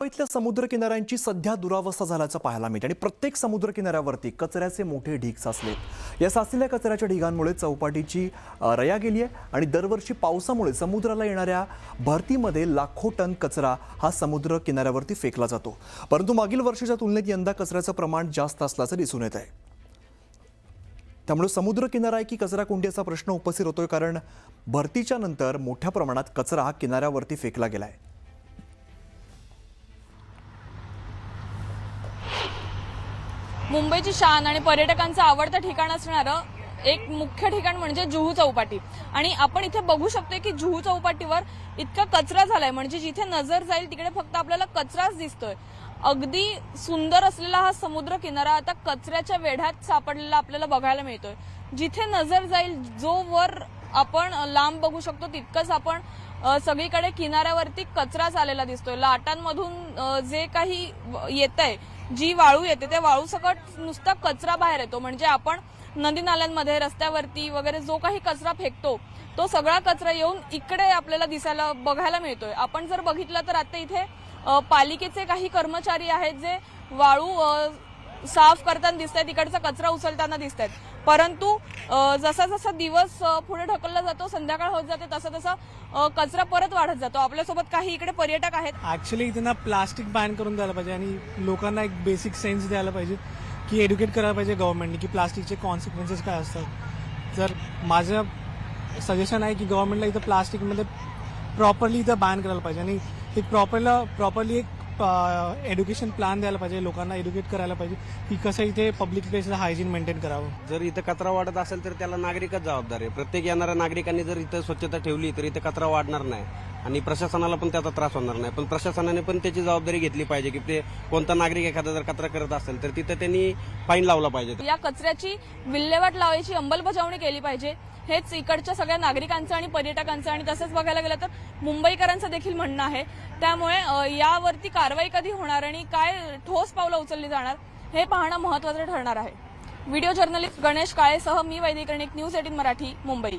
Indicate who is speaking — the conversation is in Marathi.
Speaker 1: मुंबईतल्या समुद्र किनाऱ्यांची सध्या दुरावस्था झाल्याचं पाहायला मिळते आणि प्रत्येक समुद्र किनाऱ्यावरती कचऱ्याचे मोठे ढीग साचलेत। या साचलेल्या कचऱ्याच्या ढिगांमुळे चौपाटीची रया गेली आहे आणि दरवर्षी पावसामुळे समुद्राला येणाऱ्या भरतीमध्ये लाखो टन कचरा हा समुद्र किनाऱ्यावरती फेकला जातो। परंतु मागील वर्षाच्या तुलनेत यंदा कचऱ्याचं प्रमाण जास्त असल्याचं दिसून येत आहे। त्यामुळे समुद्र किनारा आहे की कचरा कुंडी असा प्रश्न उपस्थित होतोय, कारण भरतीच्या नंतर मोठ्या प्रमाणात कचरा हा किनाऱ्यावरती फेकला गेलाय।
Speaker 2: मुंबईची शान आणि पर्यटकांचं आवडतं ठिकाण असणारं एक मुख्य ठिकाण म्हणजे जुहू चौपाटी। आणि आपण इथे बघू शकतो की जुहू चौपाटीवर इतका कचरा झालाय, म्हणजे जिथे नजर जाईल तिकडे फक्त आपल्याला कचराच दिसतोय। अगदी सुंदर असलेला हा समुद्र किनारा आता कचऱ्याच्या वेढ्यात सापडलेला आपल्याला बघायला मिळतोय। जिथे नजर जाईल, जो वर आपण लांब बघू शकतो तितकंच आपण सगळीकडे किनाऱ्यावरती कचराच आलेला दिसतोय। लाटांमधून जे काही येतंय, जी वाळू येते त्या वाळू सकट नुसता कचरा बाहेर येतो। म्हणजे आपण नदी नाल्यांमध्ये, रस्त्यावरती वगैरे जो काही कचरा फेकतो तो सगळा कचरा येऊन इकडे आपल्याला बघायला मिळतोय। आपण जर बघितलं तर आता इथे पालिकेचे काही कर्मचारी आहेत जे वाळू साफ करताना दिसतात, तिकडचा कचरा उचलताना दिसतात। परंतु जसा जसा दिवस पुढे ढकलला जातो, संध्याकाळ होत जाते, तसा तसा कचरा परत वाढत जातो। आपल्यासोबत काही इकडे पर्यटक आहेत।
Speaker 3: ऍक्च्युअली इथे ना प्लास्टिक बॅन करून द्यायला पाहिजे आणि लोकांना एक बेसिक सेन्स द्यायला पाहिजे की एड्युकेट करायला पाहिजे गव्हर्नमेंटने की प्लास्टिकचे कॉन्सिक्वेन्सेस काय असतात। जर माझं सजेशन आहे की गव्हर्नमेंटला इथं प्लास्टिकमध्ये प्रॉपरली इथं बॅन करायला पाहिजे आणि एक प्रॉपरली एक एज्युकेशन प्लॅन द्यायला पाहिजे, लोकांना एज्युकेट करायला पाहिजे की कसं इथे पब्लिक प्लेसला हायजीन मेंटेन करावं।
Speaker 4: जर इथं कचरा वाढत असेल तर त्याला नागरिकच जबाबदार आहे। प्रत्येक येणाऱ्या नागरिकांनी जर इथं स्वच्छता ठेवली तर इथं कचरा वाढणार नाही आणि प्रशासनाला पण त्याचा त्रास होणार नाही। पण प्रशासनाने पण त्याची जबाबदारी घेतली पाहिजे की ते कोणता नागरिक एखादा जर कचरा करत असेल तर तिथं त्यांनी फाईन लावला पाहिजे।
Speaker 2: या कचऱ्याची विल्हेवाट लावायची अंमलबजावणी केली पाहिजे, हेच इकडच्या सगळ्या नागरिकांचं आणि पर्यटकांचं आणि तसंच बघायला गेलं तर मुंबईकरांचं देखील म्हणणं आहे। त्यामुळे यावरती कारवाई कधी होणार आणि काय ठोस पावलं उचलली जाणार हे पाहणं महत्त्वाचं ठरणार आहे। व्हिडिओ जर्नलिस्ट गणेश काळेसह मी वैदिक कर्णिक, न्यूज 18 मराठी, मुंबई।